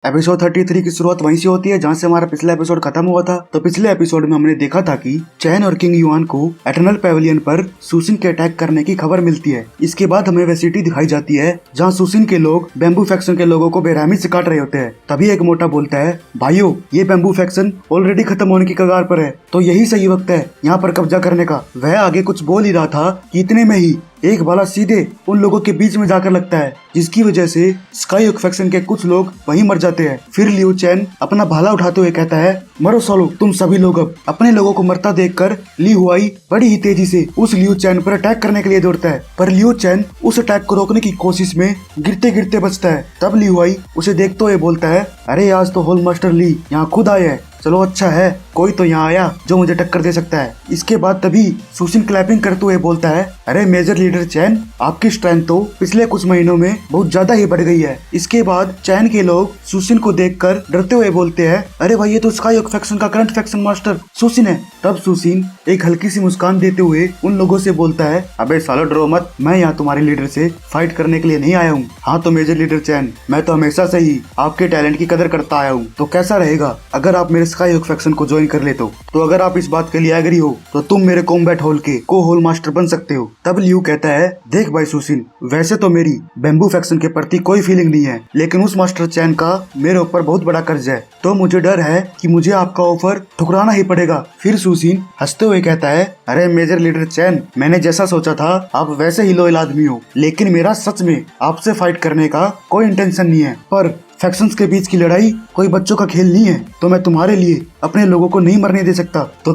Episode 33 की शुरुआत वहीं से होती है जहां से हमारा पिछला एपिसोड खत्म हुआ था। तो पिछले एपिसोड में हमने देखा था कि चैन और किंग युआन को एटर्नल पेविलियन पर सुसिन के अटैक करने की खबर मिलती है। इसके बाद हमें वह सिटी दिखाई जाती है जहां सुसिन के लोग बैम्बू फैक्शन के लोगों को बेरहमी से काट रहे होते हैं। तभी एक मोटा बोलता है, भाइयों ये बैम्बू फैक्शन ऑलरेडी खत्म होने की कगार पर है, तो यही सही वक्त है यहाँ पर कब्जा करने का। वह आगे कुछ बोल ही रहा था कि इतने में ही एक भाला सीधे उन लोगों के बीच में जाकर लगता है, जिसकी वजह से स्काई फैक्शन के कुछ लोग वहीं मर जाते हैं। फिर लियू चैन अपना भाला उठाते हुए कहता है, मरो सालो तुम सभी लोग। अब अपने लोगों को मरता देखकर ली हुआई बड़ी ही तेजी से उस लियू चैन पर अटैक करने के लिए दौड़ता है, पर लियू चैन उस अटैक को रोकने की कोशिश में गिरते गिरते बचता है। तब ली हुआई उसे देखते हुए बोलता है, अरे आज तो होल मास्टर ली यहाँ खुद आए हैं, चलो अच्छा है कोई तो यहाँ आया जो मुझे टक्कर दे सकता है। इसके बाद तभी सुसिन क्लैपिंग करते हुए बोलता है, अरे मेजर लीडर चैन आपकी स्ट्रेंथ तो पिछले कुछ महीनों में बहुत ज्यादा ही बढ़ गई है। इसके बाद चैन के लोग सुसिन को देखकर डरते हुए बोलते हैं, अरे भाई ये तो स्काई फैक्शन का करंट फैक्शन मास्टर सुसिन है। तब सुसिन एक हल्की सी मुस्कान देते हुए उन लोगों से बोलता है, अबे सालो डरो मत, मैं यहाँ तुम्हारे लीडर से फाइट करने के लिए नहीं आया हूँ। हाँ तो मेजर लीडर चैन मैं तो हमेशा से ही आपके टैलेंट की कदर करता आया हूँ, तो कैसा रहेगा अगर आप मेरे स्काई फैक्शन को ज्वाइन कर ले तो अगर आप इस बात के लिए एग्री हो तो तुम मेरे कॉम्बैट हॉल के को होल मास्टर बन सकते हो। तब लियू कहता है, देख भाई सुसिन, वैसे तो मेरी बैम्बू फैक्शन के प्रति कोई फीलिंग नहीं है, लेकिन उस मास्टर चैन का मेरे ऊपर बहुत बड़ा कर्ज है, तो मुझे डर है कि मुझे आपका ऑफर ठुकराना ही पड़ेगा। फिर सुसिन हंसते हुए कहता है, अरे मेजर लीडर चैन मैंने जैसा सोचा था आप वैसे ही लॉयल आदमी हो, लेकिन मेरा सच में आपसे फाइट करने का कोई इंटेंशन नहीं है। पर फैक्शंस के बीच की लड़ाई कोई बच्चों का खेल नहीं है, तो मैं तुम्हारे लिए अपने लोगों को नहीं मरने दे सकता। तो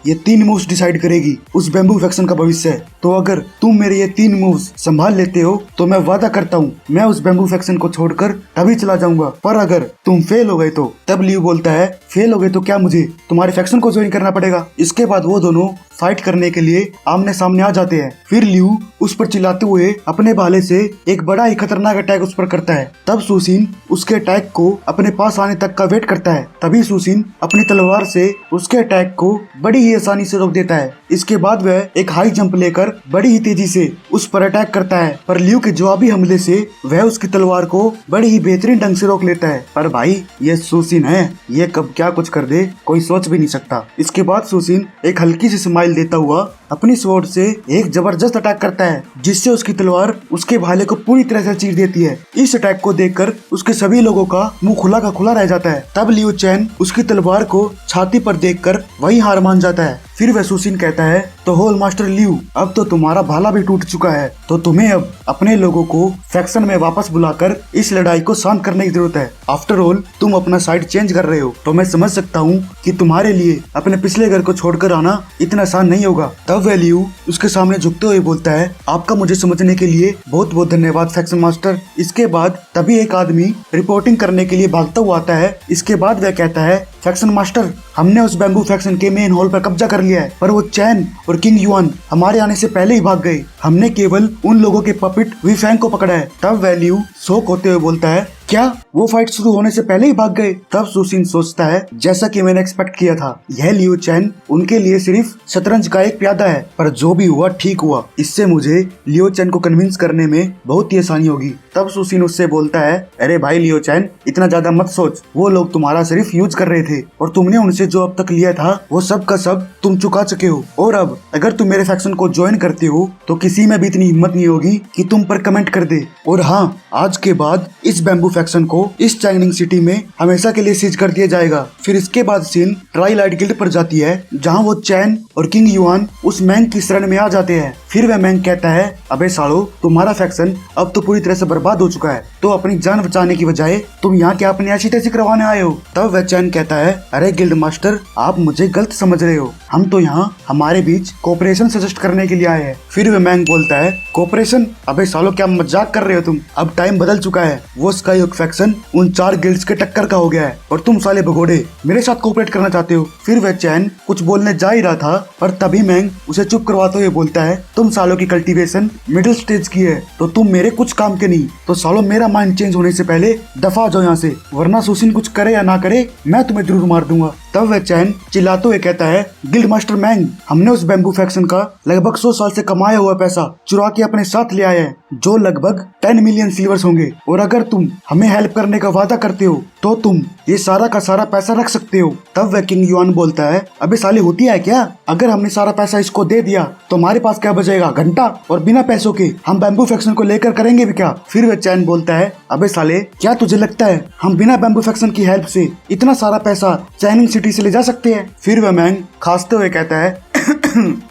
ये तीन मूव्स डिसाइड करेगी उस बैम्बू फैक्शन का भविष्य। तो अगर तुम मेरे ये 3 मूव्स संभाल लेते हो तो मैं वादा करता हूँ मैं उस बैम्बू फैक्शन को छोड़कर तभी चला जाऊंगा। पर अगर तुम फेल हो गए तो? तब लियू बोलता है, फेल हो गए तो क्या मुझे तुम्हारे फैक्शन को ज्वाइन करना पड़ेगा? इसके बाद वो दोनों फाइट करने के लिए आमने सामने आ जाते हैं। फिर लियू उस पर चिल्लाते हुए अपने भाले से एक बड़ा ही खतरनाक अटैक उस पर करता है। तब सुसिन उसके अटैक को अपने पास आने तक का वेट करता है। तभी सुसिन अपनी तलवार से उसके अटैक को बड़ी ही आसानी से रोक देता है। इसके बाद वह एक हाई जंप लेकर बड़ी ही तेजी से उस पर अटैक करता है, पर लियू के जवाबी हमले से वह उसकी तलवार को बड़ी ही बेहतरीन ढंग से रोक लेता है। पर भाई ये सुसिन है, ये कब क्या कुछ कर दे कोई सोच भी नहीं सकता। इसके बाद सुसिन एक हल्की सी स्माइल देता हुआ अपनी स्वॉर्ड से एक जबरदस्त अटैक करता है, जिससे उसकी तलवार उसके भाले को पूरी तरह से चीर देती है। इस अटैक को देखकर उसके सभी लोगों का मुंह खुला का खुला रह जाता है। तब लियू चैन उसकी तलवार को छाती पर देखकर वही हार मान जाता है। फिर वह सुसिन कहता है, तो होल मास्टर लियू अब तो तुम्हारा भाला भी टूट चुका है, तो तुम्हें अब अपने लोगों को फैक्शन में वापस बुलाकर इस लड़ाई को शांत करने की जरूरत है। आफ्टर ऑल तुम अपना साइड चेंज कर रहे हो, तो मैं समझ सकता हूँ कि तुम्हारे लिए अपने पिछले घर को छोड़कर आना इतना आसान नहीं होगा। तब वह लियू उसके सामने झुकते हुए बोलता है, आपका मुझे समझने के लिए बहुत बहुत धन्यवाद फैक्शन मास्टर। इसके बाद तभी एक आदमी रिपोर्टिंग करने के लिए भागता हुआ आता है। इसके बाद वह कहता है, फैक्शन मास्टर हमने उस बैम्बू फैक्शन के मेन हॉल पर कब्जा कर लिया है, पर वो चैन और किंग युआन हमारे आने से पहले ही भाग गए। हमने केवल उन लोगों के पपिट वीफैंग को पकड़ा है। तब वैल्यू शॉक होते हुए बोलता है, क्या वो फाइट शुरू होने से पहले ही भाग गए? तब सुसिन सोचता है, जैसा कि मैंने एक्सपेक्ट किया था, यह लियू चैन उनके लिए सिर्फ शतरंज का एक प्यादा है, पर जो भी हुआ ठीक हुआ। इससे मुझे लियू चैन को कन्विंस करने में बहुत ही आसानी होगी। तब सुसिन उससे बोलता है, अरे भाई लियू चैन इतना ज्यादा मत सोच, वो लोग तुम्हारा सिर्फ यूज कर रहे थे और तुमने उनसे जो अब तक लिया था वो सब का सब तुम चुका चुके हो। और अब अगर तुम मेरे फैक्शन को ज्वाइन करते हो तो किसी में भी इतनी हिम्मत नहीं होगी कि तुम पर कमेंट कर दे। और हाँ, आज के बाद इस बैम्बू फैक्शन को इस चाइनिंग सिटी में हमेशा के लिए सीज कर दिया जाएगा। फिर इसके बाद सीन ट्राई लाइट गिल्ड पर जाती है, जहाँ वो चैन और किंग युआन उस मैंग की शरण में आ जाते हैं। फिर वह मैंग कहता है, अबे सालो तुम्हारा फैक्शन अब तो पूरी तरह से बर्बाद हो चुका है, तो अपनी जान बचाने की बजाय तुम यहाँ क्या अपनी ऐसी तैसी करवाने आए हो? तब वह चैन कहता है, अरे गिल्ड मास्टर आप मुझे गलत समझ रहे हो, हम तो यहाँ हमारे बीच कोऑपरेशन सजेस्ट करने के लिए आए हैं। फिर वह मैंग बोलता है, कोऑपरेशन? अबे सालो क्या मजाक कर रहे हो तुम? अब टाइम बदल चुका है, वो स्काई फैक्शन उन 4 गिल्ड्स के टक्कर का हो गया है और तुम साले भगोड़े मेरे साथ कोऑपरेट करना चाहते हो। फिर वह चैन कुछ बोलने जा ही रहा था, पर तभी मैंग उसे चुप करवाते हुए बोलता है, तुम सालों की कल्टीवेशन मिडिल स्टेज की है, तो तुम मेरे कुछ काम के नहीं, तो सालों मेरा माइंड चेंज होने से पहले दफा जाओ यहाँ से, वरना सुसिन कुछ करे या ना करे मैं तुम्हें जरूर मार दूंगा। तब वह चैन चिल्लाते हुए कहता है, गिल्ड मास्टर मैंग, हमने उस बैम्बू फैक्शन का लगभग 100 साल से कमाया हुआ पैसा चुरा के अपने साथ ले आए हैं, जो लगभग 10 मिलियन सिल्वर्स होंगे। और अगर तुम हमें हेल्प करने का वादा करते हो तो तुम ये सारा का सारा पैसा रख सकते हो। तब वह किंग युआन बोलता है, अबे साले होती है क्या, अगर हमने सारा पैसा इसको दे दिया तो हमारे पास क्या बचेगा, घंटा, और बिना पैसों के हम बैम्बू फैक्शन को लेकर करेंगे भी क्या। फिर वह चैन बोलता है, अबे साले क्या तुझे लगता है हम बिना बैम्बू फैक्शन की हेल्प से इतना सारा पैसा चैनिंग सिटी से ले जा सकते हैं। फिर वह मैंग खांसते हुए कहता है,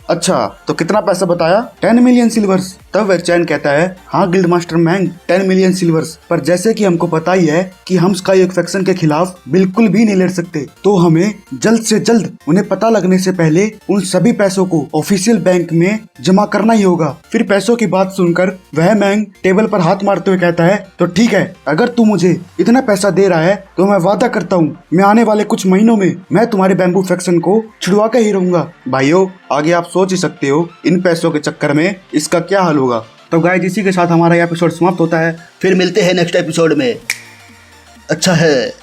अच्छा तो कितना पैसा बताया, 10 मिलियन सिल्वर्स। तब वह चैन कहता है, हाँ गिल्ड मास्टर मैंग, 10 मिलियन सिल्वर्स, पर जैसे कि हमको पता ही है कि हम स्काई फैक्शन के खिलाफ बिल्कुल भी नहीं लड़ सकते, तो हमें जल्द से जल्द उन्हें पता लगने से पहले उन सभी पैसों को ऑफिशियल बैंक में जमा करना ही होगा। फिर पैसों की बात सुनकर वह मैंग टेबल पर हाथ मारते हुए कहता है, तो ठीक है, अगर तू मुझे इतना पैसा दे रहा है तो मैं वादा करता हूँ मैं आने वाले कुछ महीनों में मैं तुम्हारे बैम्बू फैक्शन को छुड़वा के ही रहूंगा। भाइयों, आगे आप सोच ही सकते हो इन पैसों के चक्कर में इसका क्या हाल होगा। तो गाइस, इसी के साथ हमारा एपिसोड समाप्त होता है। फिर मिलते हैं नेक्स्ट एपिसोड में। अच्छा है।